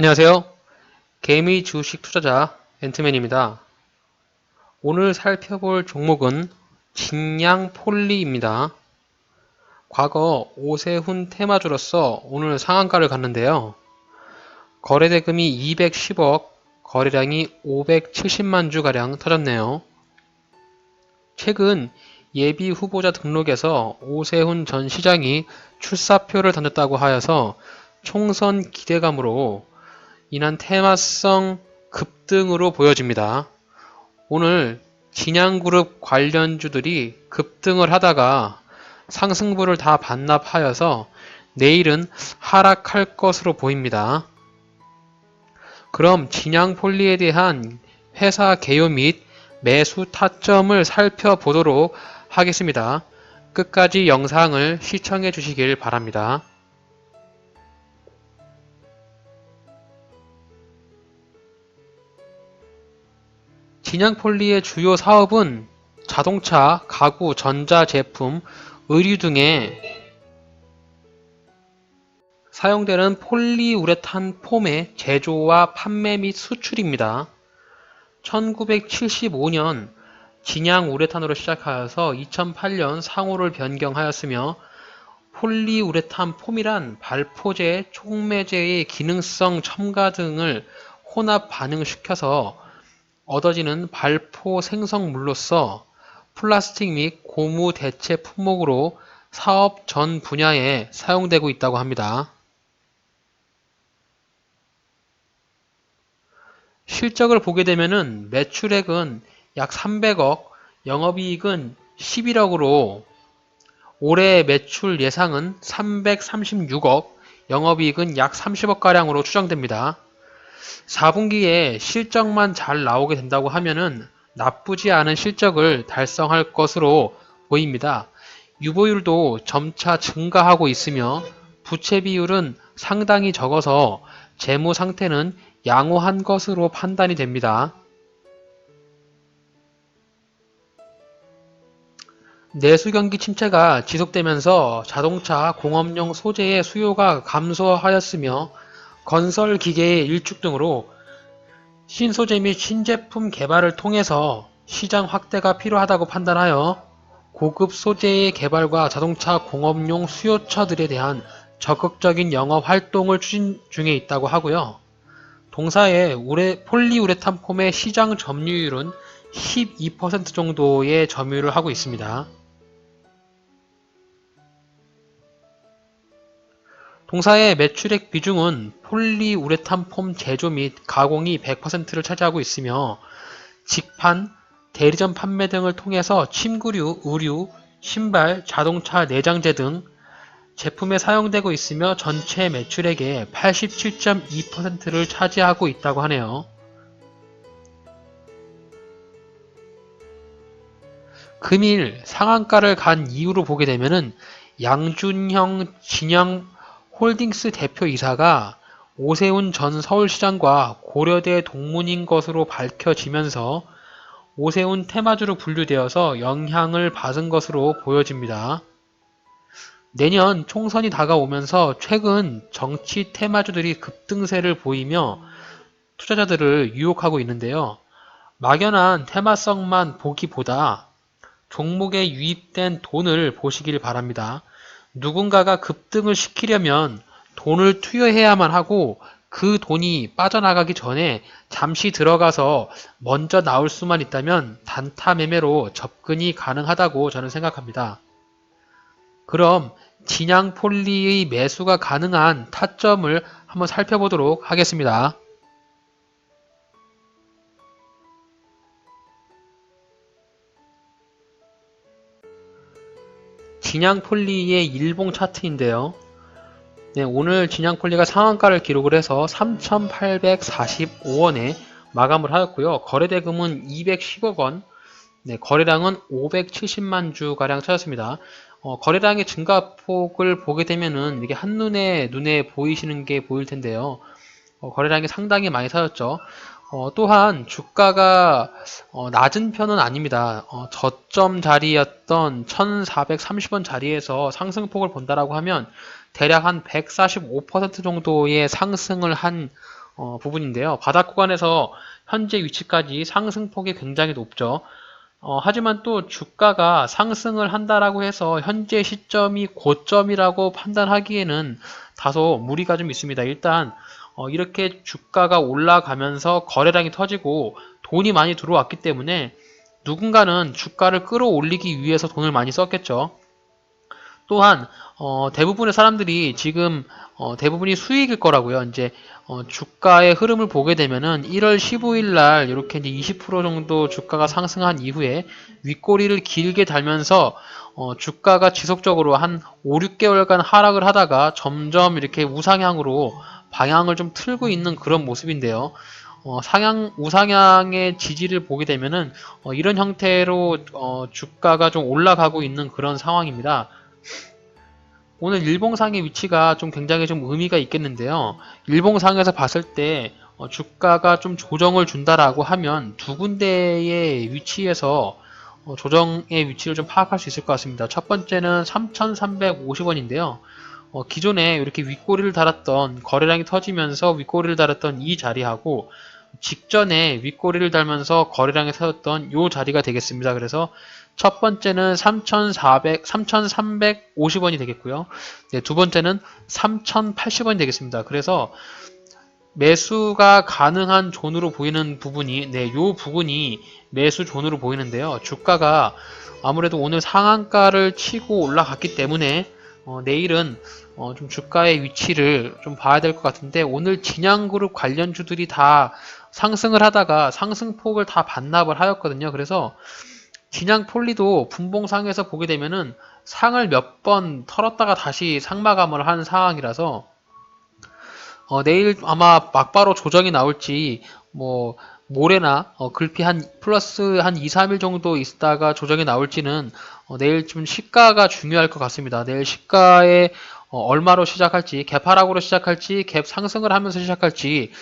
안녕하세요. 개미 주식 투자자 앤트맨입니다. 오늘 살펴볼 종목은 진양폴리입니다. 과거 오세훈 테마주로서 오늘 상한가를 갔는데요. 거래대금이 210억, 거래량이 570만 주가량 터졌네요. 최근 예비 후보자 등록에서 오세훈 전 시장이 출사표를 던졌다고 하여서 총선 기대감으로 인한 테마성 급등으로 보여집니다. 오늘 진양그룹 관련주들이 급등을 하다가 상승분을 다 반납하여서 내일은 하락할 것으로 보입니다. 그럼 진양폴리에 대한 회사 개요 및 매수 타점을 살펴보도록 하겠습니다. 끝까지 영상을 시청해 주시길 바랍니다. 진양폴리의 주요 사업은 자동차, 가구, 전자제품, 의류 등에 사용되는 폴리우레탄 폼의 제조와 판매 및 수출입니다. 1975년 진양우레탄으로 시작하여서 2008년 상호를 변경하였으며 폴리우레탄 폼이란 발포제, 촉매제의 기능성 첨가 등을 혼합 반응시켜서 얻어지는 발포 생성물로서 플라스틱 및 고무 대체 품목으로 사업 전 분야에 사용되고 있다고 합니다. 실적을 보게 되면은 매출액은 약 300억, 영업이익은 11억으로 올해 매출 예상은 336억, 영업이익은 약 30억가량으로 추정됩니다. 4분기에 실적만 잘 나오게 된다고 하면은 나쁘지 않은 실적을 달성할 것으로 보입니다. 유보율도 점차 증가하고 있으며 부채 비율은 상당히 적어서 재무 상태는 양호한 것으로 판단이 됩니다. 내수 경기 침체가 지속되면서 자동차 공업용 소재의 수요가 감소하였으며 건설 기계의 일축 등으로 신소재 및 신제품 개발을 통해서 시장 확대가 필요하다고 판단하여 고급 소재의 개발과 자동차 공업용 수요처들에 대한 적극적인 영업 활동을 추진 중에 있다고 하고요. 동사의 폴리우레탄 폼의 시장 점유율은 12% 정도의 점유를 하고 있습니다. 동사의 매출액 비중은 폴리우레탄 폼 제조 및 가공이 100%를 차지하고 있으며 직판, 대리점 판매 등을 통해서 침구류, 의류, 신발, 자동차 내장재 등 제품에 사용되고 있으며 전체 매출액의 87.2%를 차지하고 있다고 하네요. 금일 상한가를 간 이유로 보게 되면은 양준형 진양홀딩스 대표이사가 오세훈 전 서울시장과 고려대 동문인 것으로 밝혀지면서 오세훈 테마주로 분류되어서 영향을 받은 것으로 보여집니다. 내년 총선이 다가오면서 최근 정치 테마주들이 급등세를 보이며 투자자들을 유혹하고 있는데요. 막연한 테마성만 보기보다 종목에 유입된 돈을 보시길 바랍니다. 누군가가 급등을 시키려면 돈을 투여해야만 하고 그 돈이 빠져나가기 전에 잠시 들어가서 먼저 나올 수만 있다면 단타 매매로 접근이 가능하다고 저는 생각합니다. 그럼 진양폴리의 매수가 가능한 타점을 한번 살펴보도록 하겠습니다. 진양폴리의 일봉 차트인데요. 네, 오늘 진양폴리가 상한가를 기록을 해서 3,845원에 마감을 하였고요. 거래대금은 210억 원, 네, 거래량은 570만 주가량 찾았습니다. 거래량의 증가폭을 보게 되면은 이게 한눈에 눈에 보이시는 게 보일 텐데요. 거래량이 상당히 많이 찾았죠. 또한 주가가 낮은 편은 아닙니다. 저점 자리였던 1430원 자리에서 상승폭을 본다라고 하면 대략 한 145% 정도의 상승을 한 부분인데요. 바닥 구간에서 현재 위치까지 상승폭이 굉장히 높죠. 하지만 또 주가가 상승을 한다라고 해서 현재 시점이 고점이라고 판단하기에는 다소 무리가 좀 있습니다. 일단 이렇게 주가가 올라가면서 거래량이 터지고 돈이 많이 들어왔기 때문에 누군가는 주가를 끌어올리기 위해서 돈을 많이 썼겠죠. 또한 대부분의 사람들이 지금 대부분이 수익일 거라고요. 이제 주가의 흐름을 보게 되면은 1월 15일 날 이렇게 이제 20% 정도 주가가 상승한 이후에 윗꼬리를 길게 달면서 주가가 지속적으로 한 5, 6개월간 하락을 하다가 점점 이렇게 우상향으로 방향을 좀 틀고 있는 그런 모습인데요. 우상향의 지지를 보게 되면은 이런 형태로 주가가 좀 올라가고 있는 그런 상황입니다. 오늘 일봉상의 위치가 좀 굉장히 좀 의미가 있겠는데요. 일봉상에서 봤을 때 주가가 좀 조정을 준다라고 하면 두 군데의 위치에서 조정의 위치를 좀 파악할 수 있을 것 같습니다. 첫 번째는 3,350원인데요. 기존에 이렇게 윗꼬리를 달았던 거래량이 터지면서 윗꼬리를 달았던 이 자리하고 직전에 윗꼬리를 달면서 거래량이 터졌던 이 자리가 되겠습니다. 그래서 첫 번째는 3,350원이 되겠고요. 네, 두 번째는 3,080원이 되겠습니다. 그래서 매수가 가능한 존으로 보이는 부분이 요 부분이 매수 존으로 보이는데요. 주가가 아무래도 오늘 상한가를 치고 올라갔기 때문에 내일은 좀 주가의 위치를 좀 봐야 될 것 같은데 오늘 진양그룹 관련주들이 다 상승을 하다가 상승폭을 다 반납을 하였거든요. 그래서 진양폴리도 분봉상에서 보게 되면은 상을 몇 번 털었다가 다시 상마감을 한 상황이라서 내일 아마 막바로 조정이 나올지 뭐 모레나 글피 한 플러스 한 2, 3일 정도 있다가 조정이 나올지는 내일 좀 시가가 중요할 것 같습니다. 내일 시가에 얼마로 시작할지, 갭 하락으로 시작할지, 갭 상승을 하면서 시작할지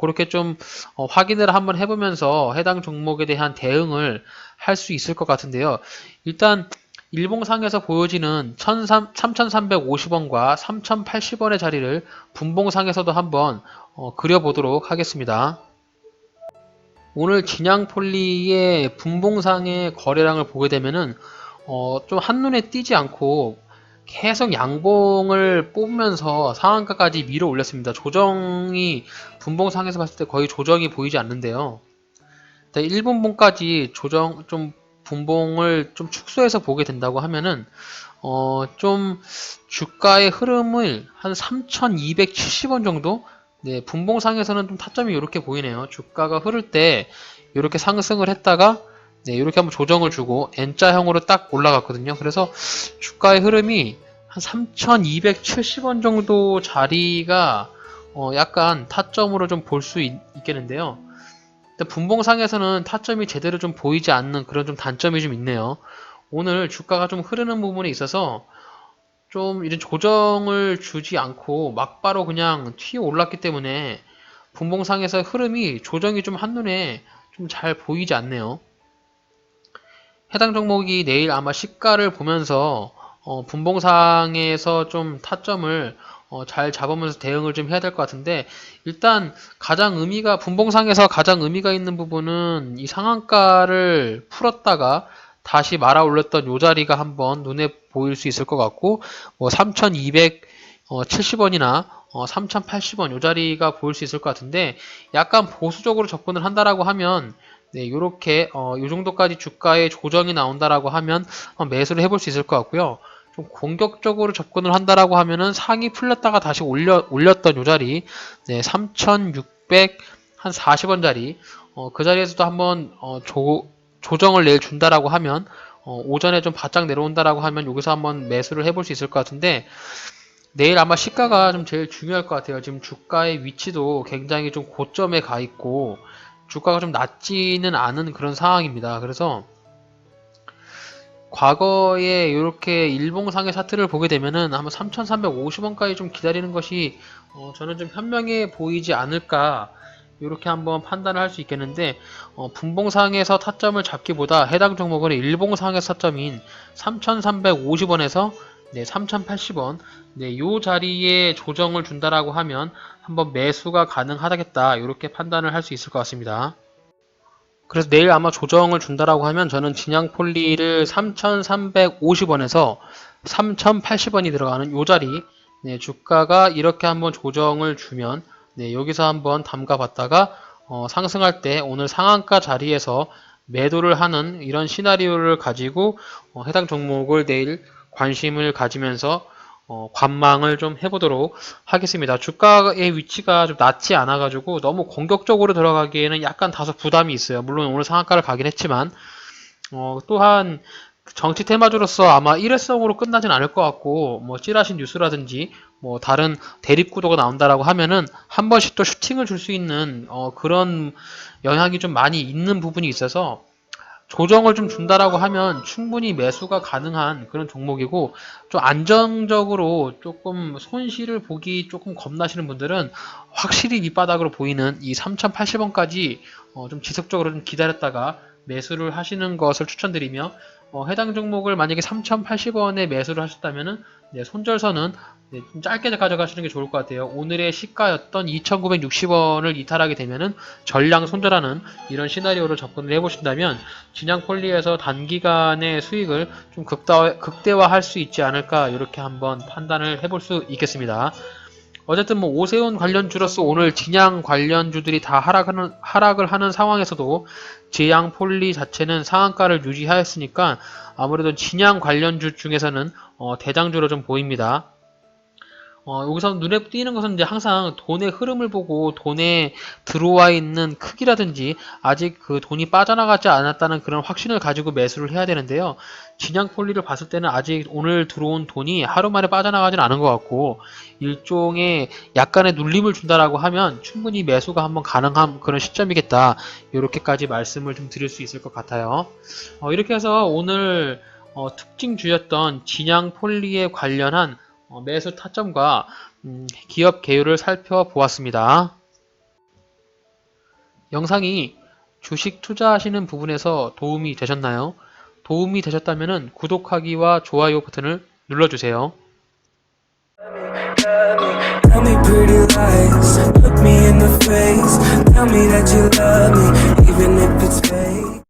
그렇게 좀 확인을 한번 해보면서 해당 종목에 대한 대응을 할 수 있을 것 같은데요. 일단 일봉상에서 보여지는 3,350원과 3,080원의 자리를 분봉상에서도 한번 그려보도록 하겠습니다. 오늘 진양폴리의 분봉상의 거래량을 보게 되면은 좀 한눈에 띄지 않고 계속 양봉을 뽑으면서 상한가까지 밀어 올렸습니다. 조정이 분봉상에서 봤을 때 거의 조정이 보이지 않는데요. 1분봉까지 조정 좀 분봉을 좀 축소해서 보게 된다고 하면은 좀 주가의 흐름을 한 3,270원 정도 네, 분봉상에서는 좀 타점이 이렇게 보이네요. 주가가 흐를 때 이렇게 상승을 했다가 네, 이렇게 한번 조정을 주고 N자형으로 딱 올라갔거든요. 그래서 주가의 흐름이 한 3,270원 정도 자리가 약간 타점으로 좀 볼 수 있겠는데요. 분봉상에서는 타점이 제대로 좀 보이지 않는 그런 좀 단점이 좀 있네요. 오늘 주가가 좀 흐르는 부분에 있어서 좀 이런 조정을 주지 않고 막바로 그냥 튀어 올랐기 때문에 분봉상에서 흐름이 조정이 좀 한눈에 좀 잘 보이지 않네요. 해당 종목이 내일 아마 시가를 보면서 분봉상에서 좀 타점을 잘 잡으면서 대응을 좀 해야 될 것 같은데 일단 분봉상에서 가장 의미가 있는 부분은 이 상한가를 풀었다가 다시 말아 올렸던 요 자리가 한번 눈에 보일 수 있을 것 같고 뭐 3,270원이나 3,080원 요 자리가 보일 수 있을 것 같은데 약간 보수적으로 접근을 한다라고 하면 네, 요렇게 요 정도까지 주가에 조정이 나온다라고 하면 매수를 해볼 수 있을 것 같고요. 좀 공격적으로 접근을 한다라고 하면은 상이 풀렸다가 다시 올렸던 요 자리, 네, 3,640원 자리, 그 자리에서도 한번 조정을 내일 준다라고 하면 오전에 좀 바짝 내려온다라고 하면 여기서 한번 매수를 해볼 수 있을 것 같은데 내일 아마 시가가 좀 제일 중요할 것 같아요. 지금 주가의 위치도 굉장히 좀 고점에 가 있고 주가가 좀 낮지는 않은 그런 상황입니다. 그래서 과거에 이렇게 일봉상의 차트를 보게 되면은 한번 3,350원까지 좀 기다리는 것이 저는 좀 현명해 보이지 않을까 이렇게 한번 판단을 할 수 있겠는데 분봉상에서 타점을 잡기보다 해당 종목은 일봉상의 타점인 3,350원에서 네, 3,080원. 네, 요 자리에 조정을 준다라고 하면 한번 매수가 가능하겠다. 이렇게 판단을 할 수 있을 것 같습니다. 그래서 내일 아마 조정을 준다라고 하면 저는 진양폴리를 3,350원에서 3,080원이 들어가는 요 자리, 네, 주가가 이렇게 한번 조정을 주면, 네, 여기서 한번 담가 봤다가 상승할 때 오늘 상한가 자리에서 매도를 하는 이런 시나리오를 가지고 해당 종목을 내일 관심을 가지면서 관망을 좀 해보도록 하겠습니다. 주가의 위치가 좀 낮지 않아가지고 너무 공격적으로 들어가기에는 약간 다소 부담이 있어요. 물론 오늘 상한가를 가긴 했지만 또한 정치 테마주로서 아마 일회성으로 끝나진 않을 것 같고, 뭐 찌라신 뉴스라든지 뭐 다른 대립 구도가 나온다라고 하면은 한 번씩 또 슈팅을 줄 수 있는 그런 영향이 좀 많이 있는 부분이 있어서 조정을 좀 준다라고 하면 충분히 매수가 가능한 그런 종목이고, 좀 안정적으로 조금 손실을 보기 조금 겁나시는 분들은 확실히 밑바닥으로 보이는 이 3,080원까지 좀 지속적으로 좀 기다렸다가 매수를 하시는 것을 추천드리며, 해당 종목을 만약에 3,080원에 매수를 하셨다면은 네, 손절선은 네, 좀 짧게 가져가시는 게 좋을 것 같아요. 오늘의 시가였던 2,960원을 이탈하게 되면은 전량 손절하는 이런 시나리오를 접근을 해보신다면 진양폴리에서 단기간의 수익을 좀 극대화할 수 있지 않을까, 이렇게 한번 판단을 해볼 수 있겠습니다. 어쨌든 뭐 오세훈 관련주로서 오늘 진양 관련주들이 다 하락을 하는 상황에서도 진양폴리 자체는 상한가를 유지하였으니까 아무래도 진양 관련주 중에서는 대장주로 좀 보입니다. 여기서 눈에 띄는 것은 이제 항상 돈의 흐름을 보고 돈에 들어와 있는 크기라든지 아직 그 돈이 빠져나가지 않았다는 그런 확신을 가지고 매수를 해야 되는데요. 진양폴리를 봤을 때는 아직 오늘 들어온 돈이 하루 만에 빠져나가진 않은 것 같고, 일종의 약간의 눌림을 준다라고 하면 충분히 매수가 한번 가능한 그런 시점이겠다. 이렇게까지 말씀을 좀 드릴 수 있을 것 같아요. 이렇게 해서 오늘 특징주였던 진양폴리에 관련한 매수 타점과 기업 개요를 살펴보았습니다. 영상이 주식 투자하시는 부분에서 도움이 되셨나요? 도움이 되셨다면 구독하기와 좋아요 버튼을 눌러주세요. Tell me pretty lies, look me in the face, tell me that you love me, even if it's fake.